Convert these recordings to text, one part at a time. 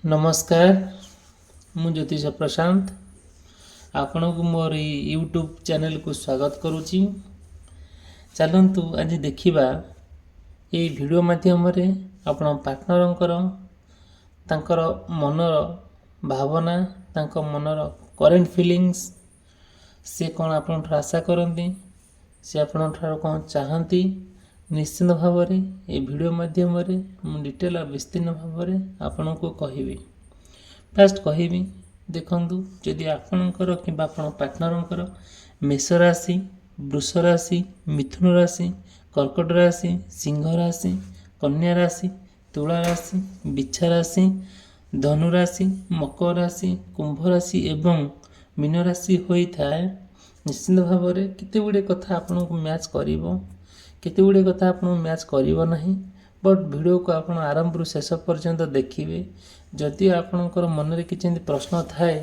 नमस्कार मु ज्योतिष प्रशांत आपण को मोर यूट्यूब चैनल को स्वागत करुच्ची। चलतु आज देखा ये वीडियो माध्यम आपण पार्टनर तांकर मनर भावना तांको मनर करेंट फीलिंग्स से कौन आपण आशा करती से आपण कौन चाहती निश्चित भाव ये वीडियो माध्यम मु डिटेल और विस्तीर्ण भाव आपण को कहबी। फास्ट कहबी देखंतु जदि आपणकर कि आपण पार्टनर मेष राशि, वृष राशि, मिथुन राशि, कर्कट राशि, सिंह राशि, कन्या राशि, तुला राशि, बिच्छा राशि, धनु राशि, मकर राशि, कुंभ राशि एवं मीन राशि होता है निश्चित भाव में केते गुड़े कथा आपन को मैच करिवो केते गुड़े कथा आपन मैच करिवो नहीं। बट वीडियो को आप आरंभ रु शेष पर्यंत देखिए। जदि आपणकर मन में किसी प्रश्न थाए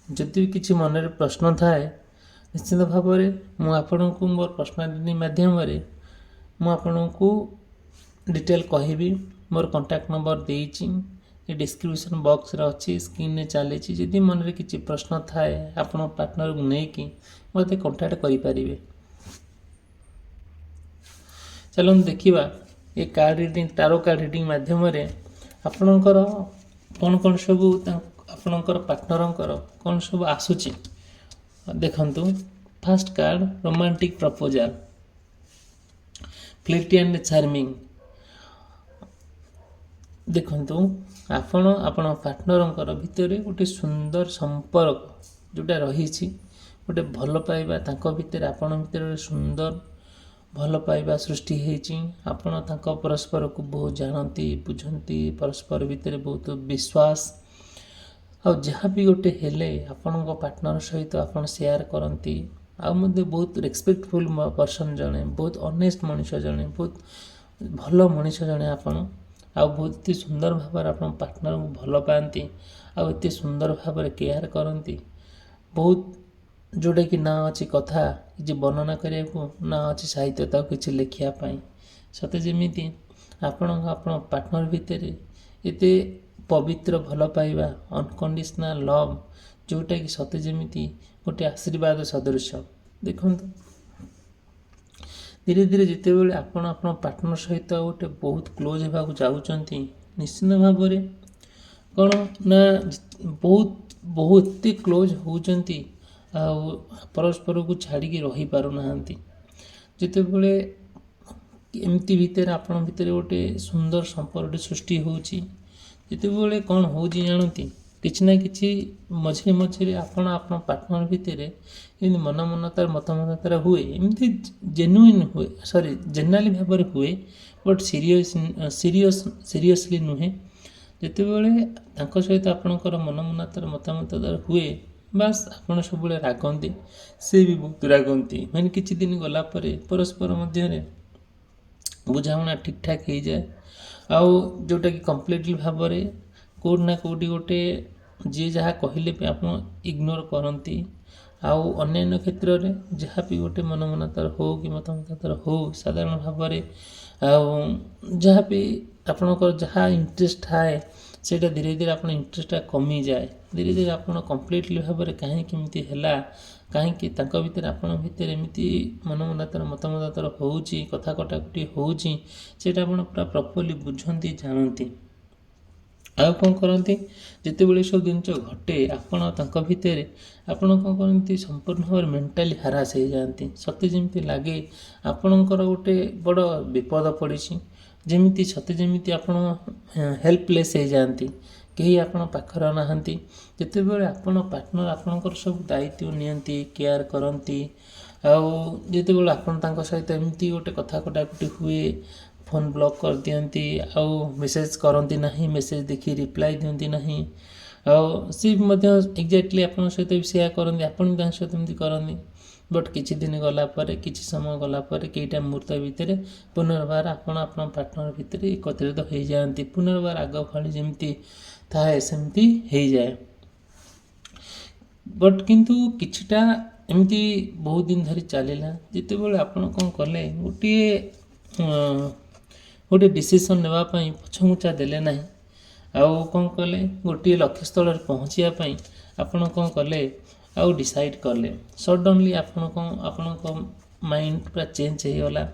जदि किसी मन में प्रश्न थाए निश्चित भाव में मुझे मोर पर्सनालिटी माध्यम मुझे डिटेल कहबी। मोर कांटेक्ट नंबर देइछि ये डिस्क्रिप्शन बॉक्स रे अच्छी स्क्रीन में चली। जदि मन में किसी प्रश्न थाए आपण पार्टनर को लेकिन मत कांटेक्ट करें। चलो देखा ये card reading tarot card reading माध्यम आपणकर कौन कौन सब आपणकर पार्टनर कौन सब आसूची देखंतु। First card romantic proposal, flirty and charming. देखंतु आपण आपण पार्टनर भितर गोटे सुंदर संपर्क जोटा रही गोटे भल पाइबा तांको भितर आपण भितर सुंदर भल पाइबा सृष्टि होती। आपण तांको परस्पर को बहुत जानती बुझंती परस्पर भितर बहुत विश्वास आ जहाँ भी गोटे हेले आपण पार्टनर सहित आपण शेयर करती आ मध्य बहुत रेस्पेक्टफुल पर्सन जड़े बहुत ऑनेस्ट मनुष्य जड़े बहुत भल मनुष्य जड़े आपण आ बहुत सुंदर भाव आप पार्टनर को भल पाती आते सुंदर भाव केयर करती। बहुत जोटा कि ना अच्छी कथा कि वर्णना करने को ना अच्छी साहित्यता किसी लिखापी सते जमी आपण पार्टनर भितर एते पवित्र भल पाइबा अनकंडीशनल लव जोटा कि सते जमी गोटे आशीर्वाद सदृश। देखो धीरे धीरे जिते बड़े आपण आपण पार्टनर सहित गोटे बहुत क्लोज होगा जाऊँच निश्चित भाव में कौन ना बहुत बहुत क्लोज होती परस्पर को छाड़ी रही पारना जिते बड़े एमती भितर आपण भितर गोटे सुंदर संपर्क सृष्टि होती जिते बड़े कौन हो जानती किसी ना कि मझे मझे आपण आपण पार्टनर भितर मन मन तार मत मत तार हुए एमती जेन्युइन हुए सॉरी जेनराली भाव में हुए बट सीरियसली नुहे जिते बड़े सहित आपणकर मन मन तार मतामत तार हुए बास आपण सब रागंती से भी बहुत रागंती मैंने किसी दिन गला परस्पर मध्य बुझाणा ठीक ठाक हो जाए आउ जोटा कि कम्प्लीटली भाव में कौट ना कौटी गोटे जी जहाँ कहले भी आप इग्नोर करती आउ अन्य क्षेत्र में जहाँ भी गोटे मन मन तार हो कि मतामत तार हो साधारण भाव में जहाँ भी आपणकर जहाँ इंटरेस्ट थाए सेटा धीरे धीरे आप इंटरेस्ट कमी जाए धीरे धीरे आप कम्प्लीटली भाव में कहीं केमती है कहीं भीतर आपण भितर एमती मन मन तार मतामत तार हो कथा कटाकटी होची सेटा आपण पूरा प्रॉपर्ली बुझंती जानती आउ कौन करती जिते बड़े सब जिन घटे आपण भितर आपण कौन करती संपूर्ण भाव मेंटाली हारास हो जाती सते जमी लगे आपणकर गोटे बड़ विपद पड़ी जमी सते जमी आपण हेल्पलेस हो जाती कहीं आपण पाखर नहांती जिते बड़े आपण पार्टनर आपणकर सब दायित्व नियंती केयर करती आउ जिते बड़े आपण सहित एमती गोटे कथा कटाकटी हुए फोन ब्लॉक कर दियंती आउ मेसेज करती नहीं मेसेज देखी रिप्लाई दियंती नहीं आउ सी एक्जाक्टली आपण सहित भी सेया करती आपण सहित एमती करती बट किछि दिन गला परे किछि समय गला परे कईटा मुहूर्त भितर पुनर्बार आपण आपण पार्टनर भितर एकत्रित हो जाती पुनर्बार आग भाई जमती थाए सेमती हो जाए बट किंतु किछिटा एमती बहुत दिन धरी चलला जिते बड़े आपण कौन कले गोटे ଗୋଟେ ଡିସିସନ୍ ନେବା ପାଇଁ ପଛଘୁଞ୍ଚା ଦେଲେ ନାହିଁ। ଆଉ କ'ଣ କଲେ, ଗୋଟିଏ ଲକ୍ଷ୍ୟସ୍ଥଳରେ ପହଞ୍ଚିବା ପାଇଁ ଆପଣ କ'ଣ କଲେ, ଆଉ ଡିସାଇଡ଼୍ କଲେ। ସଡନ୍ଲି ଆପଣଙ୍କ ମାଇଣ୍ଡ ପୁରା ଚେଞ୍ଜ ହେଇଗଲା।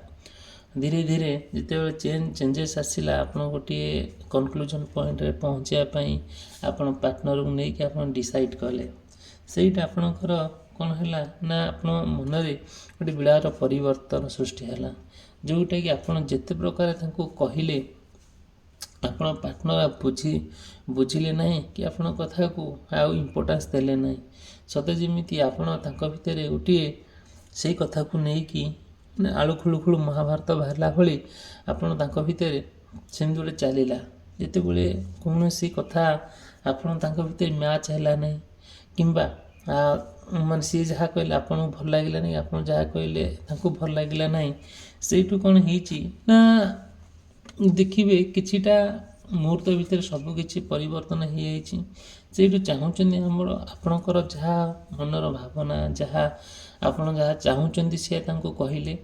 ଧୀରେ ଧୀରେ ଯେତେବେଳେ ଚେଞ୍ଜେସ୍ ଆସିଲା, ଆପଣ ଗୋଟିଏ କନକ୍ଲୁଜନ୍ ପଏଣ୍ଟରେ ପହଞ୍ଚିବା ପାଇଁ ଆପଣ ପାର୍ଟନରକୁ ନେଇକି ଆପଣ ଡିସାଇଡ଼୍ କଲେ। ସେଇଟା ଆପଣଙ୍କର କ'ଣ ହେଲା ନା, ଆପଣ ମନରେ ଗୋଟେ ବିରାଟ ପରିବର୍ତ୍ତନ ସୃଷ୍ଟି ହେଲା, ଯେଉଁଟାକି ଆପଣ ଯେତେ ପ୍ରକାର ତାଙ୍କୁ କହିଲେ ଆପଣ ପାର୍ଟନର ବୁଝିଲେ ନାହିଁ କି ଆପଣଙ୍କ କଥାକୁ ଆଉ ଇମ୍ପୋର୍ଟାନ୍ସ ଦେଲେ ନାହିଁ। ସତେ ଯେମିତି ଆପଣ ତାଙ୍କ ଭିତରେ ଗୋଟିଏ ସେଇ କଥାକୁ ନେଇକି ମାନେ ଆଳୁ ଖୁଳୁ ମହାଭାରତ ବାହାରିଲା ଭଳି ଆପଣ ତାଙ୍କ ଭିତରେ ସେମିତି ଗୋଟେ ଚାଲିଲା। ଯେତେବେଳେ କୌଣସି କଥା ଆପଣ ତାଙ୍କ ଭିତରେ ମ୍ୟାଚ୍ ହେଲା ନାହିଁ, କିମ୍ବା ମାନେ ସିଏ ଯାହା କହିଲେ ଆପଣଙ୍କୁ ଭଲ ଲାଗିଲା ନାହିଁ, ଆପଣ ଯାହା କହିଲେ ତାଙ୍କୁ ଭଲ ଲାଗିଲା ନାହିଁ, ସେଇଠୁ କ'ଣ ହେଇଛି ନା, ଦେଖିବେ କିଛିଟା ମୁହୂର୍ତ୍ତ ଭିତରେ ସବୁ କିଛି ପରିବର୍ତ୍ତନ ହେଇଯାଇଛି। ସେଇଠୁ ଚାହୁଁଛନ୍ତି ଆପଣଙ୍କର ଯାହା ମନର ଭାବନା, ଆପଣ ଯାହା ଚାହୁଁଛନ୍ତି ସିଏ ତାଙ୍କୁ କହିଲେ,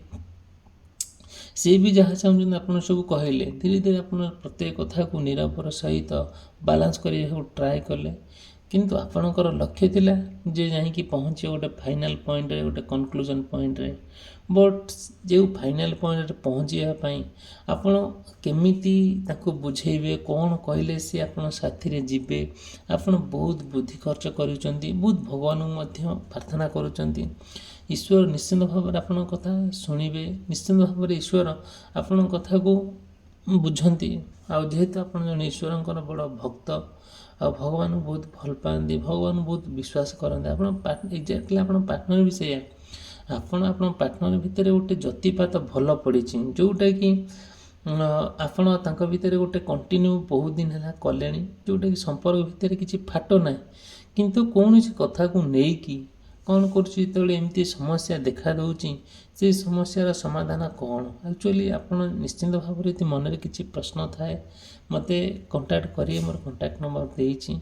ସିଏ ବି ଯାହା ଚାହୁଁଛନ୍ତି ଆପଣ ସବୁ କହିଲେ। ଧୀରେ ଧୀରେ ଆପଣ ପ୍ରତ୍ୟେକ କଥାକୁ ନିରବର ସହିତ ବାଲାନ୍ସ କରିବାକୁ ଟ୍ରାଏ କଲେ। କିନ୍ତୁ ଆପଣଙ୍କର ଲକ୍ଷ୍ୟ ଥିଲା ଯେ ଯାଇକି ପହଞ୍ଚିବ ଗୋଟେ ଫାଇନାଲ୍ ପଏଣ୍ଟରେ, ଗୋଟେ କନକ୍ଲୁଜନ୍ ପଏଣ୍ଟରେ। ବଟ୍ ଯେଉଁ ଫାଇନାଲ୍ ପଏଣ୍ଟରେ ପହଞ୍ଚିବା ପାଇଁ ଆପଣ କେମିତି ତାଙ୍କୁ ବୁଝେଇବେ, କ'ଣ କହିଲେ ସେ ଆପଣ ସାଥିରେ ଯିବେ, ଆପଣ ବହୁତ ବୁଦ୍ଧି ଖର୍ଚ୍ଚ କରୁଛନ୍ତି, ବହୁତ ଭଗବାନଙ୍କୁ ମଧ୍ୟ ପ୍ରାର୍ଥନା କରୁଛନ୍ତି। ଈଶ୍ୱର ନିଶ୍ଚିନ୍ତ ଭାବରେ ଆପଣଙ୍କ କଥା ଶୁଣିବେ, ନିଶ୍ଚିନ୍ତ ଭାବରେ ଈଶ୍ୱର ଆପଣଙ୍କ କଥାକୁ ବୁଝନ୍ତି। ଆଉ ଯେହେତୁ ଆପଣ ଜଣେ ଈଶ୍ୱରଙ୍କର ବଡ଼ ଭକ୍ତ, ଆଉ ଭଗବାନଙ୍କୁ ବହୁତ ଭଲ ପାଆନ୍ତି, ଭଗବାନଙ୍କୁ ବହୁତ ବିଶ୍ୱାସ କରନ୍ତି, ଏକ୍ଜାକ୍ଟଲି ଆପଣ ପାର୍ଟନର ବି ସେଇଆ। ଆପଣଙ୍କ ପାର୍ଟନର ଭିତରେ ଗୋଟେ ଜ୍ୟୋତିପାତ ଭଲ ପଡ଼ିଛି, ଯେଉଁଟାକି ଆପଣ ତାଙ୍କ ଭିତରେ ଗୋଟେ କଣ୍ଟିନ୍ୟୁ ବହୁତ ଦିନ ହେଲା କଲେଣି, ଯେଉଁଟାକି ସମ୍ପର୍କ ଭିତରେ କିଛି ଫାଟ ନାହିଁ। କିନ୍ତୁ କୌଣସି କଥାକୁ ନେଇକି କ'ଣ କରୁଛି, ଯେତେବେଳେ ଏମିତି ସମସ୍ୟା ଦେଖା ଦେଉଛି, ସେ ସମସ୍ୟାର ସମାଧାନ କ'ଣ? ଆକ୍ଚୁଆଲି ଆପଣ ନିଶ୍ଚିନ୍ତ ଭାବରେ ଯଦି ମନରେ କିଛି ପ୍ରଶ୍ନ ଥାଏ, ମୋତେ କଣ୍ଟାକ୍ଟ କରିବେ। ମୋର କଣ୍ଟାକ୍ଟ ନମ୍ବର ଦେଇଛି।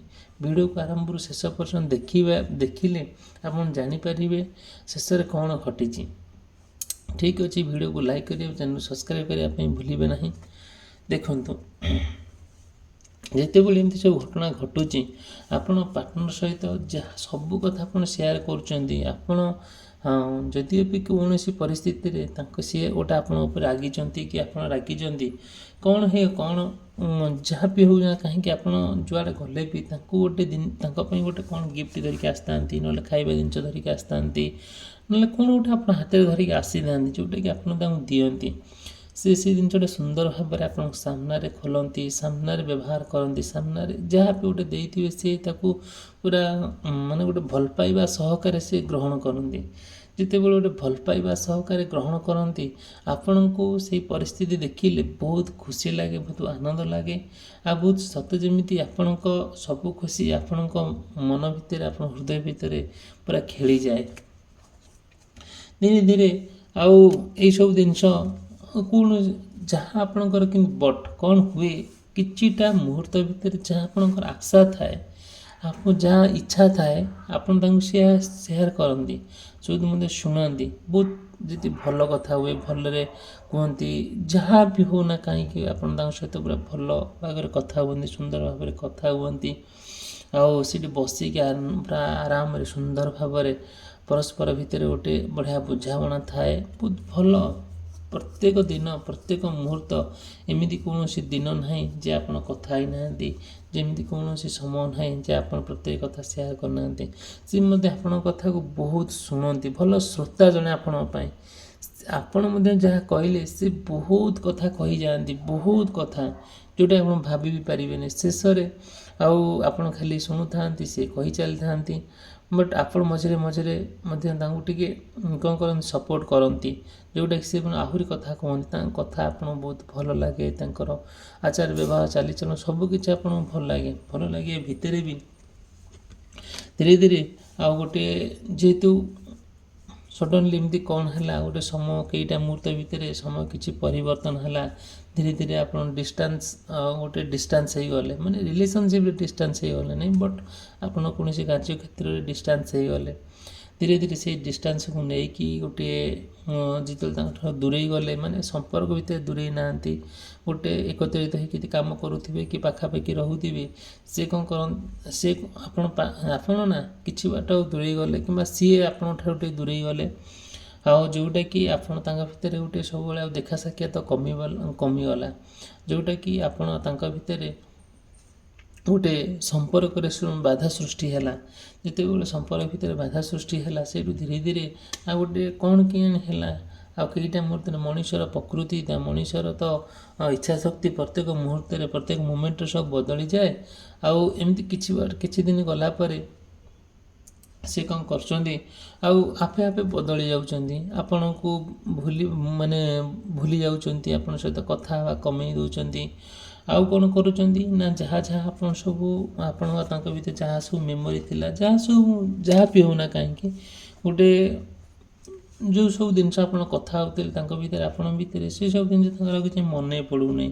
ଭିଡ଼ିଓକୁ ଆରମ୍ଭରୁ ଶେଷ ପର୍ଯ୍ୟନ୍ତ ଦେଖିଲେ ଆପଣ ଜାଣିପାରିବେ ଶେଷରେ କ'ଣ ଘଟିଛି। ଠିକ୍ ଅଛି, ଭିଡ଼ିଓକୁ ଲାଇକ୍ କରିବେ, ଚ୍ୟାନେଲ ସବସ୍କ୍ରାଇବ୍ କରିବା ପାଇଁ ଭୁଲିବେ ନାହିଁ। ଦେଖନ୍ତୁ, ଯେତେବେଳେ ଏମିତି ସବୁ ଘଟଣା ଘଟୁଛି, ଆପଣ ପାର୍ଟନର ସହିତ ଯାହା ସବୁ କଥା ଆପଣ ସେୟାର କରୁଛନ୍ତି, ଆପଣ ଯଦିଓ ବି କୌଣସି ପରିସ୍ଥିତିରେ ସିଏ ଗୋଟେ ଆପଣଙ୍କ ଉପରେ ରାଗିଛନ୍ତି କି ଆପଣ ରାଗିଛନ୍ତି, କ'ଣ ଯାହା ବି ହେଉ ନା କାହିଁକି, ଆପଣ ଯୁଆଡ଼େ ଗଲେ ବି ତାଙ୍କୁ ତାଙ୍କ ପାଇଁ ଗୋଟେ କ'ଣ ଗିଫ୍ଟ ଧରିକି ଆସିଥାନ୍ତି, ନହେଲେ ଖାଇବା ଜିନିଷ ଧରିକି ଆସିଥାନ୍ତି, ନହେଲେ କ'ଣ ଗୋଟେ ଆପଣ ହାତରେ ଧରିକି ଆସିଥାନ୍ତି, ଯେଉଁଟାକି ଆପଣ ତାଙ୍କୁ ଦିଅନ୍ତି। ସେ ଜିନିଷଟା ସୁନ୍ଦର ଭାବରେ ଆପଣଙ୍କ ସାମ୍ନାରେ ଖୋଲନ୍ତି, ସାମ୍ନାରେ ବ୍ୟବହାର କରନ୍ତି, ସାମ୍ନାରେ ଯାହା ବି ଗୋଟେ ଦେଇଥିବେ ସେ ତାକୁ ପୁରା ମାନେ ଗୋଟେ ଭଲ ପାଇବା ସହକାରେ ସେ ଗ୍ରହଣ କରନ୍ତି। ଯେତେବେଳେ ଗୋଟେ ଭଲ ପାଇବା ସହକାରେ ଗ୍ରହଣ କରନ୍ତି, ଆପଣଙ୍କୁ ସେଇ ପରିସ୍ଥିତି ଦେଖିଲେ ବହୁତ ଖୁସି ଲାଗେ, ବହୁତ ଆନନ୍ଦ ଲାଗେ, ଆଉ ବହୁତ ସତେ ଯେମିତି ଆପଣଙ୍କ ସବୁ ଖୁସି ଆପଣଙ୍କ ମନ ଭିତରେ, ଆପଣଙ୍କ ହୃଦୟ ଭିତରେ ପୁରା ଖେଳିଯାଏ। ଧୀରେ ଧୀରେ ଆଉ ଏଇସବୁ ଜିନିଷ ଯାହା ଆପଣଙ୍କର, କିନ୍ତୁ ବଟ୍ କ'ଣ ହୁଏ, କିଛିଟା ମୁହୂର୍ତ୍ତ ଭିତରେ ଯାହା ଆପଣଙ୍କର ଆଶା ଥାଏ, ଆପଣ ଯାହା ଇଚ୍ଛା ଥାଏ, ଆପଣ ତାଙ୍କୁ ସେୟାର କରନ୍ତି, ସବୁ ମଧ୍ୟ ଶୁଣନ୍ତି। ବହୁତ ଯଦି ଭଲ କଥା ହୁଏ ଭଲରେ କୁହନ୍ତି, ଯାହା ବି ହଉ ନା କାହିଁକି ଆପଣ ତାଙ୍କ ସହିତ ପୁରା ଭଲ ଭାବରେ କଥା ହୁଅନ୍ତି, ସୁନ୍ଦର ଭାବରେ କଥା ହୁଅନ୍ତି। ଆଉ ସେଠି ବସିକି ପୁରା ଆରାମରେ ସୁନ୍ଦର ଭାବରେ ପରସ୍ପର ଭିତରେ ଗୋଟେ ବଢ଼ିଆ ବୁଝାମଣା ଥାଏ, ବହୁତ ଭଲ। ପ୍ରତ୍ୟେକ ଦିନ, ପ୍ରତ୍ୟେକ ମୁହୂର୍ତ୍ତ ଏମିତି କୌଣସି ଦିନ ନାହିଁ ଯେ ଆପଣ କଥା ହେଇନାହାନ୍ତି, ଯେମିତି କୌଣସି ସମୟ ନାହିଁ ଯେ ଆପଣ ପ୍ରତ୍ୟେକ କଥା ସେୟାର କରିନାହାନ୍ତି। ସେ ମଧ୍ୟ ଆପଣଙ୍କ କଥାକୁ ବହୁତ ଶୁଣନ୍ତି, ଭଲ ଶ୍ରୋତା ଜଣେ ଆପଣଙ୍କ ପାଇଁ। ଆପଣ ମଧ୍ୟ ଯାହା କହିଲେ ସେ ବହୁତ କଥା କହିଯାଆନ୍ତି, ବହୁତ କଥା ଯେଉଁଟା ଆପଣ ଭାବି ବି ପାରିବେନି। ଶେଷରେ ଆଉ ଆପଣ ଖାଲି ଶୁଣୁଥାନ୍ତି, ସେ କହି ଚାଲିଥାନ୍ତି, ବଟ୍ ଆପଣ ମଝିରେ ମଧ୍ୟ ତାଙ୍କୁ ଟିକେ କ'ଣ କରନ୍ତି, ସପୋର୍ଟ କରନ୍ତି, ଯେଉଁଟାକି ସେ ଆହୁରି କଥା କୁହନ୍ତି। ତାଙ୍କ କଥା ଆପଣଙ୍କୁ ବହୁତ ଭଲ ଲାଗେ, ତାଙ୍କର ଆଚାର ବ୍ୟବହାର, ଚାଲିଚଳନ ସବୁକିଛି ଆପଣଙ୍କୁ ଭଲ ଲାଗେ। ଭିତରେ ବି ଧୀରେ ଧୀରେ ଆଉ ଗୋଟେ, ଯେହେତୁ ସଡନ୍ଲି ଏମିତି କ'ଣ ହେଲା, ଗୋଟେ ସମୟ କେଇଟା ମୁହୂର୍ତ୍ତ ଭିତରେ ସମୟ କିଛି ପରିବର୍ତ୍ତନ ହେଲା। ଧୀରେ ଧୀରେ ଆପଣ ଡିଷ୍ଟାନ୍ସ ହେଇଗଲେ, ମାନେ ରିଲେସନସିପ୍ରେ ଡିଷ୍ଟାନ୍ସ ହେଇଗଲେ ନାହିଁ, ବଟ୍ ଆପଣ କୌଣସି କାର୍ଯ୍ୟକ୍ଷେତ୍ରରେ ଡିଷ୍ଟାନ୍ସ ହେଇଗଲେ। ଧୀରେ ଧୀରେ ସେଇ ଡିଷ୍ଟାନ୍ସକୁ ନେଇକି ଗୋଟିଏ ଯେତେବେଳେ ତାଙ୍କଠାରୁ ଦୂରେଇ ଗଲେ ମାନେ ସମ୍ପର୍କ ଭିତରେ ଦୂରେଇ ନାହାନ୍ତି, ଗୋଟେ ଏକତ୍ରିତ ହେଇକି କାମ କରୁଥିବେ କି ପାଖାପାଖି ରହୁଥିବେ, ସେ କ'ଣ କରନ୍ତି ସେ ଆପଣ ନା କିଛି ବାଟ ଦୂରେଇ ଗଲେ କିମ୍ବା ସିଏ ଆପଣଙ୍କଠାରୁ ଟିକେ ଦୂରେଇ ଗଲେ, ଆଉ ଯେଉଁଟାକି ଆପଣ ତାଙ୍କ ଭିତରେ ଗୋଟେ ସବୁବେଳେ ଆଉ ଦେଖା ସାକ୍ଷାତ କମିଗଲା, ଯେଉଁଟାକି ଆପଣ ତାଙ୍କ ଭିତରେ ଗୋଟେ ସମ୍ପର୍କରେ ବାଧା ସୃଷ୍ଟି ହେଲା। ଯେତେବେଳେ ସମ୍ପର୍କ ଭିତରେ ବାଧା ସୃଷ୍ଟି ହେଲା, ସେଇଠୁ ଧୀରେ ଧୀରେ ଆଉ ଗୋଟେ କ'ଣ କେଜାଣି ହେଲା, ଆଉ କେଇଟା ମୁହୂର୍ତ୍ତରେ ମଣିଷର ପ୍ରକୃତି ମଣିଷର ତ ଇଚ୍ଛା ଶକ୍ତି ପ୍ରତ୍ୟେକ ମୁହୂର୍ତ୍ତରେ ପ୍ରତ୍ୟେକ ମୋମେଣ୍ଟରେ ସବୁ ବଦଳିଯାଏ। ଆଉ ଏମିତି କିଛି ଦିନ ଗଲା ପରେ ସେ କ'ଣ କରୁଛନ୍ତି, ଆଉ ଆପେ ଆପେ ବଦଳି ଯାଉଛନ୍ତି, ଆପଣଙ୍କୁ ଭୁଲି ଯାଉଛନ୍ତି, ଆପଣଙ୍କ ସହିତ କଥା ହେବା କମେଇ ଦେଉଛନ୍ତି। ଆଉ କ'ଣ କରୁଛନ୍ତି ନା ଯାହା ଆପଣ ସବୁ ତାଙ୍କ ଭିତରେ ଯାହା ସବୁ ମେମୋରି ଥିଲା, ଯାହା ବି ହେଉନା କାହିଁକି, ଗୋଟେ ଯେଉଁ ସବୁ ଜିନିଷ ଆପଣ କଥା ହେଉଥିଲେ ତାଙ୍କ ଭିତରେ ଆପଣଙ୍କ ଭିତରେ ସେସବୁ ଜିନିଷ ତାଙ୍କର କିଛି ମନେ ପଡ଼ୁନାହିଁ।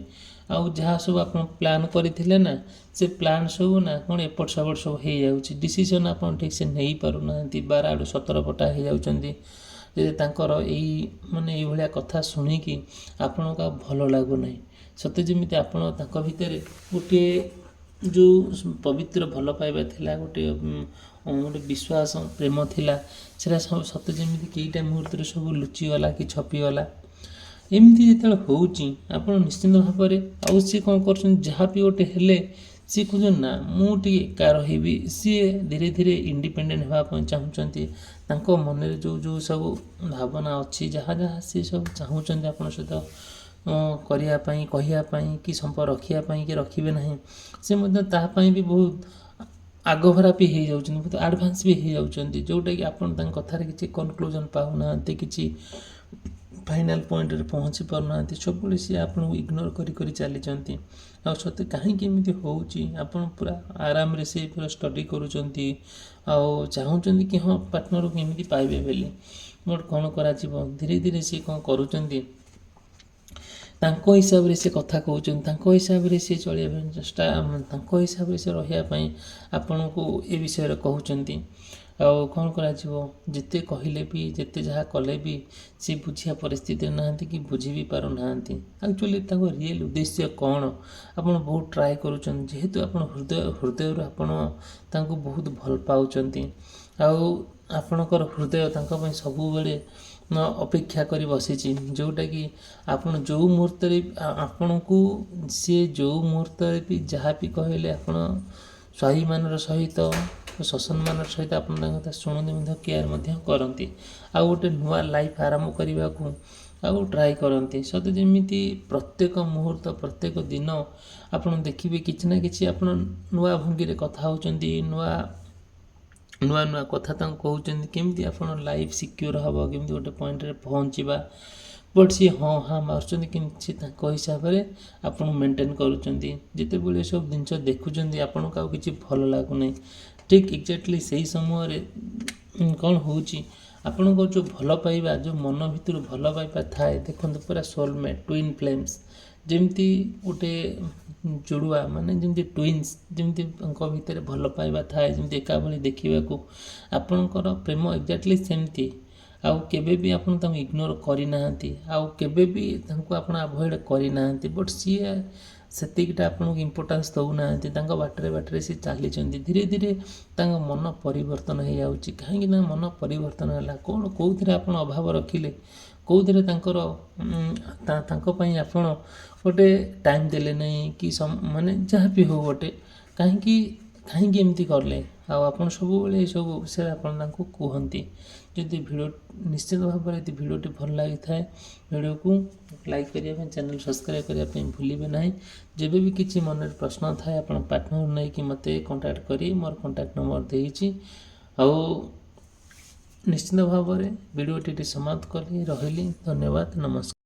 ଆଉ ଯାହା ସବୁ ଆପଣ ପ୍ଲାନ୍ କରିଥିଲେ ନା, ସେ ପ୍ଲାନ୍ ସବୁ ନା କ'ଣ ଏପଟ ସେପଟ ସବୁ ହେଇଯାଉଛି, ଡିସିସନ୍ ଆପଣ ଠିକ୍ସେ ନେଇପାରୁନାହାନ୍ତି, 12 ଆଡ଼ୁ 17 ପଟା ହେଇଯାଉଛନ୍ତି। ଯେ ତାଙ୍କର ଏଇଭଳିଆ କଥା ଶୁଣିକି ଆପଣଙ୍କୁ ଆଉ ଭଲ ଲାଗୁନାହିଁ। ସତେ ଯେମିତି ଆପଣ ତାଙ୍କ ଭିତରେ ଗୋଟିଏ ଯେଉଁ ପବିତ୍ର ଭଲ ପାଇବା ଥିଲା, ଗୋଟେ ବିଶ୍ୱାସ ପ୍ରେମ ଥିଲା, ସେଟା ସବୁ ସତେ ଯେମିତି କେଇଟା ମୁହୂର୍ତ୍ତରେ ସବୁ ଲୁଚିଗଲା କି ଛପିଗଲା। ଏମିତି ଯେତେବେଳେ ହେଉଛି ଆପଣ ନିଶ୍ଚିନ୍ତ ଭାବରେ ଆଉ ସିଏ କ'ଣ କରୁଛନ୍ତି, ଯାହା ବି ଗୋଟେ ହେଲେ ସିଏ କହୁଛନ୍ତି ନା ମୁଁ ଟିକେ ଏକା ରହିବି। ସିଏ ଧୀରେ ଧୀରେ ଇଣ୍ଡିପେଣ୍ଡେଣ୍ଟ ହେବା ପାଇଁ ଚାହୁଁଛନ୍ତି। ତାଙ୍କ ମନରେ ଯେଉଁ ସବୁ ଭାବନା ଅଛି, ଯାହା ସିଏ ସବୁ ଚାହୁଁଛନ୍ତି ଆପଣଙ୍କ ସହିତ କରିବା ପାଇଁ, କହିବା ପାଇଁ କି ସମ୍ପର୍କ ରଖିବା ପାଇଁ କି ରଖିବେ ନାହିଁ, ସେ ମଧ୍ୟ ତାହା ପାଇଁ ବି ବହୁତ ଆଗଭରା ବି ହେଇଯାଉଛନ୍ତି, ବହୁତ ଆଡ଼ଭାନ୍ସ ବି ହେଇଯାଉଛନ୍ତି, ଯେଉଁଟାକି ଆପଣ ତାଙ୍କ କଥାରେ କିଛି କନକ୍ଲୁଜନ୍ ପାଉନାହାନ୍ତି, କିଛି ଫାଇନାଲ୍ ପଏଣ୍ଟରେ ପହଞ୍ଚି ପାରୁନାହାନ୍ତି। ସବୁବେଳେ ସିଏ ଆପଣଙ୍କୁ ଇଗ୍ନୋର କରି ଚାଲିଛନ୍ତି। ଆଉ ସତେ କାହିଁକି ଏମିତି ହେଉଛି, ଆପଣ ପୁରା ଆରାମରେ ସେ ପୁରା ଷ୍ଟଡ଼ି କରୁଛନ୍ତି, ଆଉ ଚାହୁଁଛନ୍ତି କି ହଁ ପାର୍ଟନରକୁ କେମିତି ପାଇବେ ବୋଲି, ବଟ୍ କ'ଣ କରାଯିବ, ଧୀରେ ଧୀରେ ସିଏ କ'ଣ କରୁଛନ୍ତି, ତାଙ୍କ ହିସାବରେ ସେ କଥା କହୁଛନ୍ତି, ତାଙ୍କ ହିସାବରେ ସେ ଚଳିବା ପାଇଁ ତାଙ୍କ ହିସାବରେ ସେ ରହିବା ପାଇଁ ଆପଣଙ୍କୁ ଏ ବିଷୟରେ କହୁଛନ୍ତି। ଆଉ କ'ଣ କରାଯିବ, ଯେତେ କହିଲେ ବି ଯେତେ ଯାହା କଲେ ବି ସେ ବୁଝିବା ପରିସ୍ଥିତିରେ ନାହାନ୍ତି କି ବୁଝି ବି ପାରୁନାହାନ୍ତି। ଆକ୍ଚୁଆଲି ତାଙ୍କ ରିଏଲ୍ ଉଦ୍ଦେଶ୍ୟ କ'ଣ, ଆପଣ ବହୁତ ଟ୍ରାଏ କରୁଛନ୍ତି, ଯେହେତୁ ଆପଣ ହୃଦୟରୁ ଆପଣ ତାଙ୍କୁ ବହୁତ ଭଲ ପାଉଛନ୍ତି, ଆଉ ଆପଣଙ୍କର ହୃଦୟ ତାଙ୍କ ପାଇଁ ସବୁବେଳେ ଅପେକ୍ଷା କରି ବସିଛି, ଯେଉଁଟାକି ଆପଣ ଯେଉଁ ମୁହୂର୍ତ୍ତରେ ସିଏ ଯେଉଁ ମୁହୂର୍ତ୍ତରେ ବି ଯାହା ବି କହିଲେ ଆପଣ ସ୍ୱାଭିମାନର ସହିତ ସମ୍ମାନର ସହିତ ଆପଣ ତାଙ୍କ କଥା ଶୁଣନ୍ତି, ମଧ୍ୟ କେୟାର ମଧ୍ୟ କରନ୍ତି, ଆଉ ଗୋଟେ ନୂଆ ଲାଇଫ୍ ଆରମ୍ଭ କରିବାକୁ ଆଉ ଟ୍ରାଏ କରନ୍ତି। ସତେ ଯେମିତି ପ୍ରତ୍ୟେକ ମୁହୂର୍ତ୍ତ ପ୍ରତ୍ୟେକ ଦିନ ଆପଣ ଦେଖିବେ କିଛି ନା କିଛି ଆପଣ ନୂଆ ଭଙ୍ଗୀରେ କଥା ହେଉଛନ୍ତି, ନୂଆ କଥା ତାଙ୍କୁ କହୁଛନ୍ତି, କେମିତି ଆପଣ ଲାଇଫ୍ ସିକ୍ୟୁର ହେବ, କେମିତି ଗୋଟେ ପଏଣ୍ଟରେ ପହଞ୍ଚିବା। ବଟ୍ ସିଏ ହଁ ହାଁ ମାରୁଛନ୍ତି, କିନ୍ତୁ ସେ ତାଙ୍କ ହିସାବରେ ଆପଣଙ୍କୁ ମେଣ୍ଟେନ୍ କରୁଛନ୍ତି। ଯେତେବେଳେ ଏସବୁ ଜିନିଷ ଦେଖୁଛନ୍ତି ଆପଣଙ୍କୁ ଆଉ କିଛି ଭଲ ଲାଗୁନାହିଁ। ଠିକ୍ ଏକ୍ଜାକ୍ଟଲି ସେଇ ସମୟରେ କ'ଣ ହେଉଛି, ଆପଣଙ୍କର ଯେଉଁ ଭଲ ପାଇବା, ଯେଉଁ ମନ ଭିତରୁ ଭଲ ପାଇବା ଥାଏ, ଦେଖନ୍ତୁ ପୁରା ସୋଲମେଟ୍, ଟୁଇନ୍ ଫ୍ଲେମ୍ସ, ଯେମିତି ଗୋଟେ ଜୁଡ଼ୁଆ ଯେମିତି ଟୁଇନ୍ସ, ଯେମିତି ତାଙ୍କ ଭିତରେ ଭଲ ପାଇବା ଥାଏ, ଯେମିତି ଏକା ଭଳି ଦେଖିବାକୁ, ଆପଣଙ୍କର ପ୍ରେମ ଏକ୍ଜାକ୍ଟଲି ସେମିତି। ଆଉ କେବେ ବି ଆପଣ ତାଙ୍କୁ ଇଗ୍ନୋର କରିନାହାନ୍ତି, ଆଉ କେବେ ବି ତାଙ୍କୁ ଆପଣ ଆଭଏଡ଼ କରିନାହାନ୍ତି, ବଟ୍ ସିଏ ସେତିକିଟା ଆପଣଙ୍କୁ ଇମ୍ପୋର୍ଟାନ୍ସ ଦେଉନାହାନ୍ତି। ତାଙ୍କ ବାଟରେ ସିଏ ଚାଲିଛନ୍ତି, ଧୀରେ ଧୀରେ ତାଙ୍କ ମନ ପରିବର୍ତ୍ତନ ହେଇଯାଉଛି। କାହିଁକି ନା ମନ ପରିବର୍ତ୍ତନ ହେଲା, କେଉଁଥିରେ ଆପଣ ଅଭାବ ରଖିଲେ, କେଉଁଥିରେ ତାଙ୍କ ପାଇଁ ଆପଣ ଗୋଟେ ଟାଇମ୍ ଦେଲେ ନାହିଁ କି ଯାହା ବି ହେଉ ଗୋଟେ, କାହିଁକି ଏମିତି କଲେ, ଆଉ ଆପଣ ସବୁବେଳେ ଏସବୁ ବିଷୟରେ ଆପଣ ତାଙ୍କୁ କୁହନ୍ତି। ଯଦି ନିଶ୍ଚିତ ଭାବରେ ଯଦି ଭିଡ଼ିଓଟି ଭଲ ଲାଗିଥାଏ, ଭିଡ଼ିଓକୁ ଲାଇକ୍ କରିବା ପାଇଁ, ଚ୍ୟାନେଲ୍ ସବସ୍କ୍ରାଇବ୍ କରିବା ପାଇଁ ଭୁଲିବେ ନାହିଁ। ଯେବେ ବି କିଛି ମନରେ ପ୍ରଶ୍ନ ଥାଏ, ଆପଣ ପାର୍ଟନର ନେଇକି ମୋତେ କଣ୍ଟାକ୍ଟ କରି, ମୋର କଣ୍ଟାକ୍ଟ ନମ୍ବର ଦେଇଛି। ଆଉ ନିଶ୍ଚିତ ଭାବରେ ଭିଡ଼ିଓଟି ସମାପ୍ତ କରି ରହିଲି। ଧନ୍ୟବାଦ, ନମସ୍କାର।